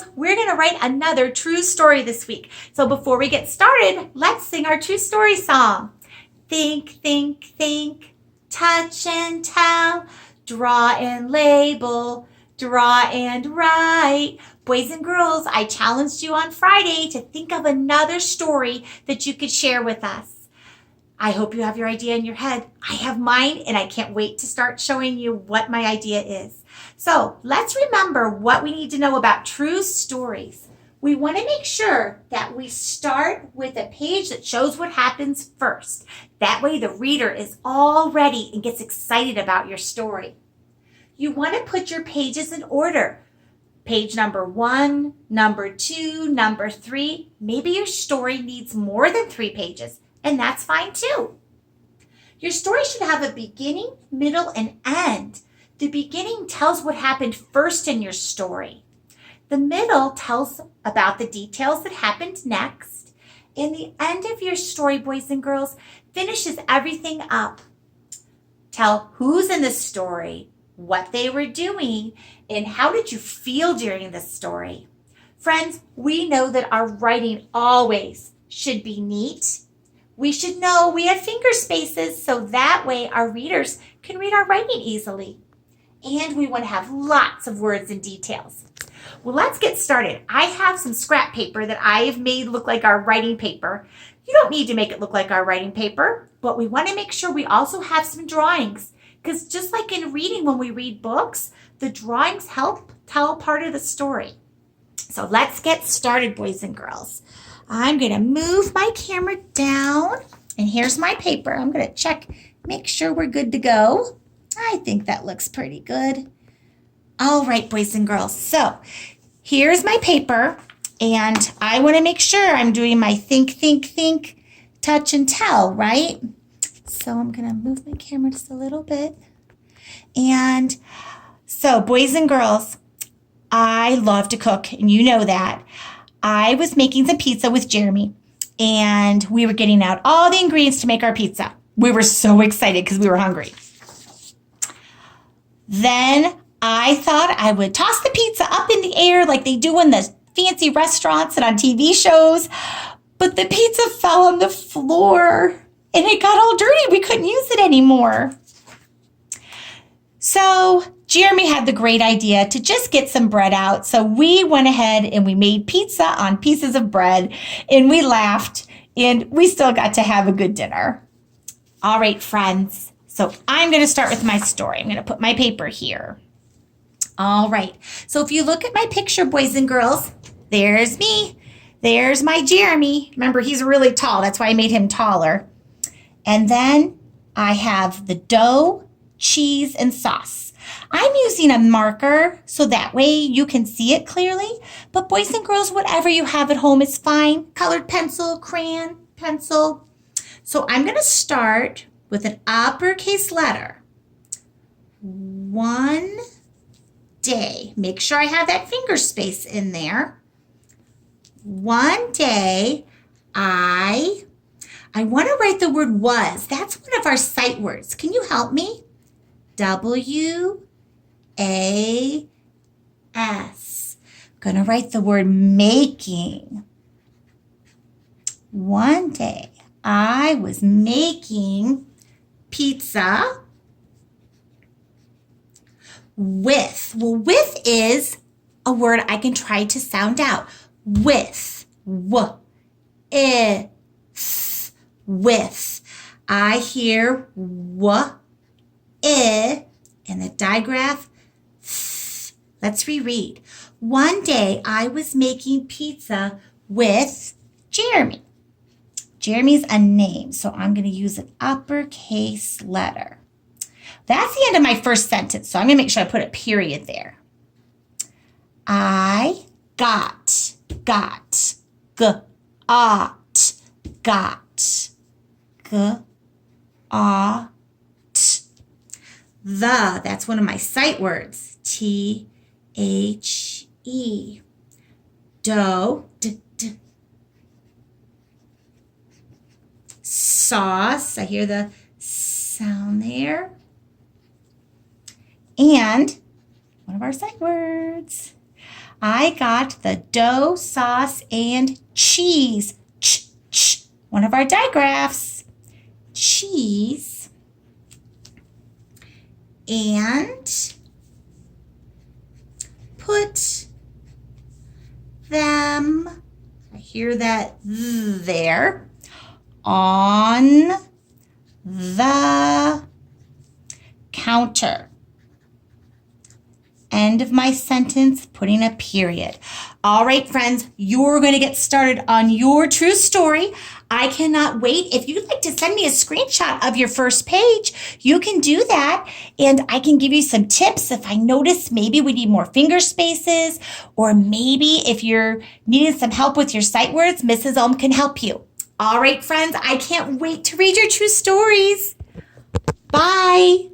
Girls, we're going to write another true story this week. So before we get started, let's sing our true story song. Think, think, think, touch and tell, draw and label, draw and write. Boys and girls, I challenged you on Friday to think of another story that you could share with us. I hope you have your idea in your head. I have mine, and I can't wait to start showing you what my idea is. So let's remember what we need to know about true stories. We want to make sure that we start with a page that shows what happens first. That way the reader is all ready and gets excited about your story. You want to put your pages in order. Page number 1, number 2, number 3. Maybe your story needs more than 3 pages. And that's fine too. Your story should have a beginning, middle, and end. The beginning tells what happened first in your story. The middle tells about the details that happened next. And the end of your story, boys and girls, finishes everything up. Tell who's in the story, what they were doing, and how did you feel during the story. Friends, we know that our writing always should be neat. We should know we have finger spaces so that way our readers can read our writing easily. And we want to have lots of words and details. Well, let's get started. I have some scrap paper that I have made look like our writing paper. You don't need to make it look like our writing paper, but we want to make sure we also have some drawings. Because just like in reading, when we read books, the drawings help tell part of the story. So let's get started, boys and girls. I'm going to move my camera down, and here's my paper. I'm going to check, make sure we're good to go. I think that looks pretty good. All right, boys and girls. So here's my paper, and I want to make sure I'm doing my think, think, think, touch, and tell, right? So I'm going to move my camera just a little bit. And so, boys and girls, I love to cook, and you know that. I was making some pizza with Jeremy, and we were getting out all the ingredients to make our pizza. We were so excited because we were hungry. Then I thought I would toss the pizza up in the air like they do in the fancy restaurants and on TV shows, but the pizza fell on the floor, and it got all dirty. We couldn't use it anymore. So Jeremy had the great idea to just get some bread out. So we went ahead and we made pizza on pieces of bread, and we laughed, and we still got to have a good dinner. All right, friends. So I'm going to start with my story. I'm going to put my paper here. All right. So if you look at my picture, boys and girls, there's me. There's my Jeremy. Remember, he's really tall. That's why I made him taller. And then I have the dough, cheese, and sauce. I'm using a marker so that way you can see it clearly. But boys and girls, whatever you have at home is fine. Colored pencil, crayon, pencil. So I'm going to start with an uppercase letter. 1 day. Make sure I have that finger space in there. 1 day, I want to write the word was. That's one of our sight words. Can you help me? W-A-S. I'm going to write the word making. 1 day, I was making pizza with. Well, with is a word I can try to sound out. With. With. I hear w, I, and the digraph th. Let's reread. 1 day I was making pizza with Jeremy. Jeremy's a name, so I'm going to use an uppercase letter. That's the end of my first sentence, so I'm going to make sure I put a period there. I got, got, the, that's one of my sight words. T-H-E. Dough, sauce, I hear the sound there. And one of our sight words. I got the dough, sauce, and cheese. One of our digraphs. Cheese and put them, I hear that there, on the counter. End of my sentence, putting a period. All right, friends, you're going to get started on your true story. I cannot wait. If you'd like to send me a screenshot of your first page, you can do that. And I can give you some tips if I notice maybe we need more finger spaces, or maybe if you're needing some help with your sight words, Mrs. Ohm can help you. All right, friends, I can't wait to read your true stories. Bye.